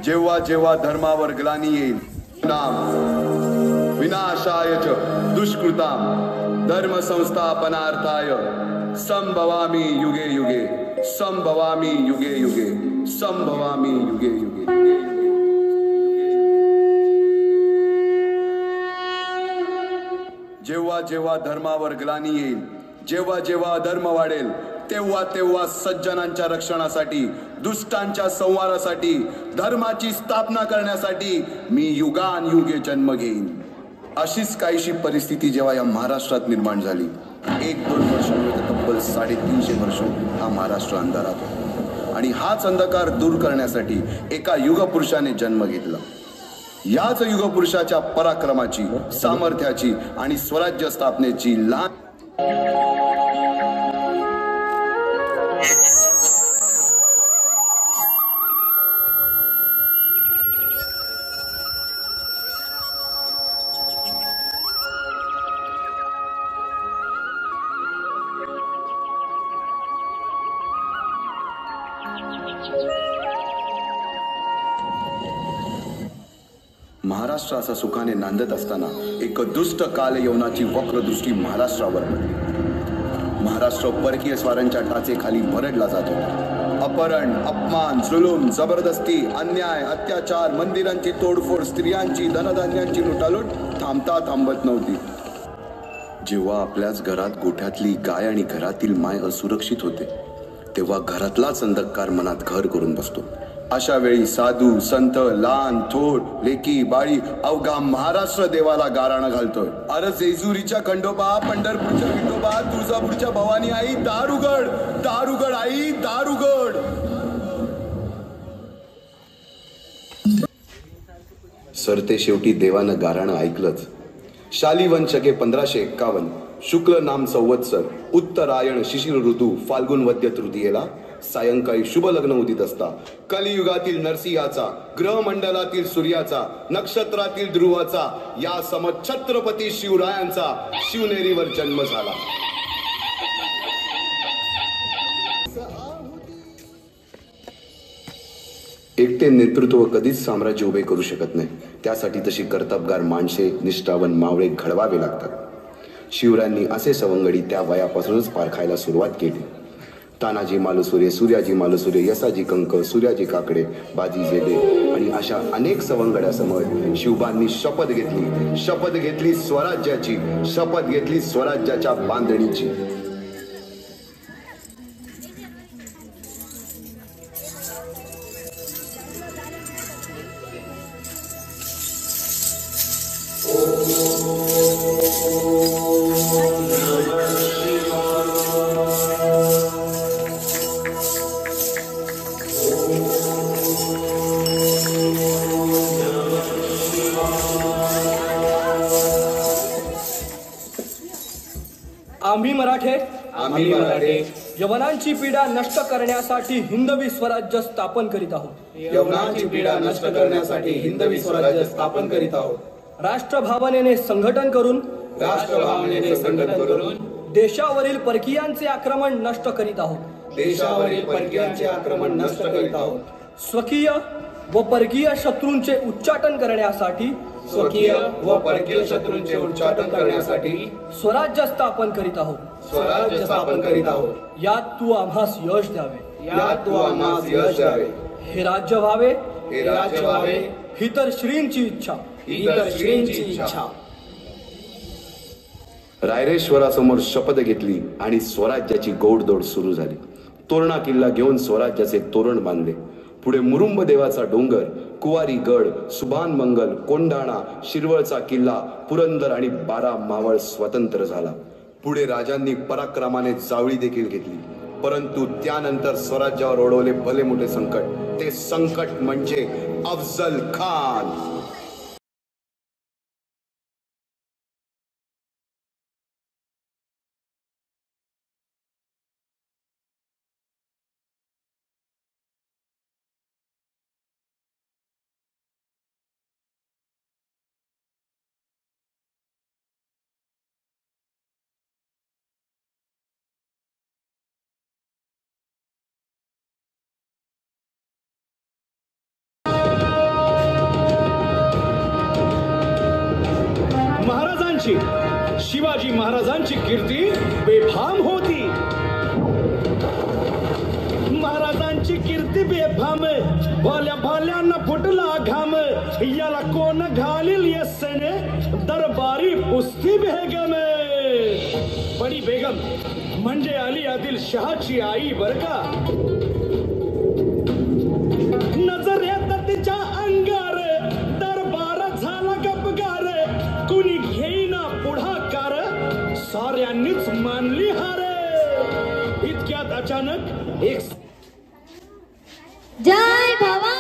जेव्हा जेव्हा धर्मावर ग्लानी येईल नाम विनाशाय च दुष्कृताम धर्म संस्थापनार्थाय संभवामी युगे युगे संभवामी युगे युगे संभवामी युगे युगे। जेव्हा जेव्हा धर्मावर ग्लानी येईल, जेव्हा जेव्हा अधर्म वाढेल, तेव्हा तेव्हा सज्जनांच्या रक्षणासाठी, दुष्टांच्या संहारासाठी, धर्माची स्थापना करण्यासाठी मी युगानयुगे जन्म घेईन। अशीच काहीशी परिस्थिती जेव्हा या महाराष्ट्रात निर्माण झाली, 1-2 वर्षांमध्ये तब्बल 350 वर्ष हा महाराष्ट्र अंधारात होता आणि हाच अंधकार दूर करण्यासाठी एका युगपुरुषाने जन्म घेतला। याच युगपुरुषाच्या पराक्रमाची, सामर्थ्याची आणि स्वराज्य स्थापनेची लहान महाराष्ट्र असा सुखाने नांदत असताना एक दुष्ट कालयवनाची वक्रदृष्टी महाराष्ट्रावर पडली। महाराष्ट्र परकीय स्वारांच्या टाचेखाली भरडला जात होता। अपहरण, अपमान, जुलूम, जबरदस्ती, अन्याय, अत्याचार, मंदिरांची तोडफोड, स्त्रियांची, धनधान्यांची लुटालूट थांबता थांबत नव्हती। जेव्हा आपल्याच घरात गोठ्यातली गाय आणि घरातील माय असुरक्षित होते, तेव्हा घरातलाच अंधकार मनात घर करून बसतो। अशा वेळी साधू, संत, लहान, थोर, लेकी, बाळी अवघा महाराष्ट्र देवाला गाराणं घालतोय। अरे जेजुरीच्या खंडोबा, पंढरपूरच्या विठोबा, तुळजापूरच्या भवानी आई, दार उघड, दार उघड आई, दार उघड। सरते शेवटी देवानं गाराणं ऐकलंच। शालिवन शके 1551 शुक्ल नाम संवत्सर उत्तरायण शिशिर ऋतू फाल्गुन वद्य तृतीयेला सायंकाळी शुभ लग्न उदित असता कलियुगातील नरसिंहाचा, ग्रहमंडलातील सूर्याचा, नक्षत्रातील ध्रुवाचा, या समछत्रपती शिवरायांचा शिवनेरीवर जन्म झाला। एकटे नेतृत्व कधीच साम्राज्य उभे करू शकत नाही। त्यासाठी तशी कर्तबगार माणसे, निष्ठावान मावळे घडवावे लागतात। शिवरायांनी असे सवंगडी त्या वयापासूनच पारखायला सुरुवात केली। तानाजी मालुसुरे, सूर्याजी मालुसुरे, यसाजी कंक, सूर्याजी काकडे, बाजी जेबे आणि अशा अनेक सवंगड्यासमोर शिवबांनी शपथ घेतली स्वराज्याची, शपथ घेतली स्वराज्याच्या बांधणीची। आम्ही मराठे यवनांची पीडा नष्ट करण्यासाठी हिंदवी स्वराज्य स्थापन करीत आहोत। यवनांची पीडा नष्ट करण्यासाठी हिंदवी स्वराज्य स्थापन करीत आहोत। राष्ट्रभावनेने संघटन करून देशावरील परकीयांचे आक्रमण नष्ट करीत आहोत। देशावरील परकीयांचे आक्रमण नष्ट करीत आहोत। स्वकीय व परकीय शत्रूंचे उच्चाटन करण्यासाठी उच्चाटन करण्यासाठी स्वराज्य स्थापन करीत आहोत। यात तू आम्हास यश द्यावे। हे राज्य व्हावे ही तर श्रींची इच्छा। रायरेश्वरासमोर शपथ घेतली आणि स्वराज्याची गोडदोड सुरू झाली। तोरणा किल्ला घेऊन स्वराज्याचे तोरण बांधले। पुढे मुरुंब देवाचा डोंगर, कुवारी गड, सुभान मंगल, कोंढाणा, शिरवळचा किल्ला, पुरंदर आणि 12 मावळ स्वतंत्र झाला। पुढे राजांनी पराक्रमाने जावळी देखील घेतली। परंतु त्यानंतर स्वराज्यावर ओढवले भले मोठे संकट। ते संकट म्हणजे अफजल खान। महाराजांची शिवाजी महाराजांची कीर्ती बेफाम होती. महाराजांची कीर्ती बेफाम, भल्या भल्यांना फुटला घाम, याला कोण घालील यस्सेने दरबारी पुस्ती बेगम. बडी बेगम म्हणजे अली आदिल शहाची आई बर का. नजर येत तिच्या अंगार, दरबार झाला गपगार, कुणी घेईना पुढाकार, साऱ्यांनीच मानली हार. इतक्यात अचानक एक जय भवानी.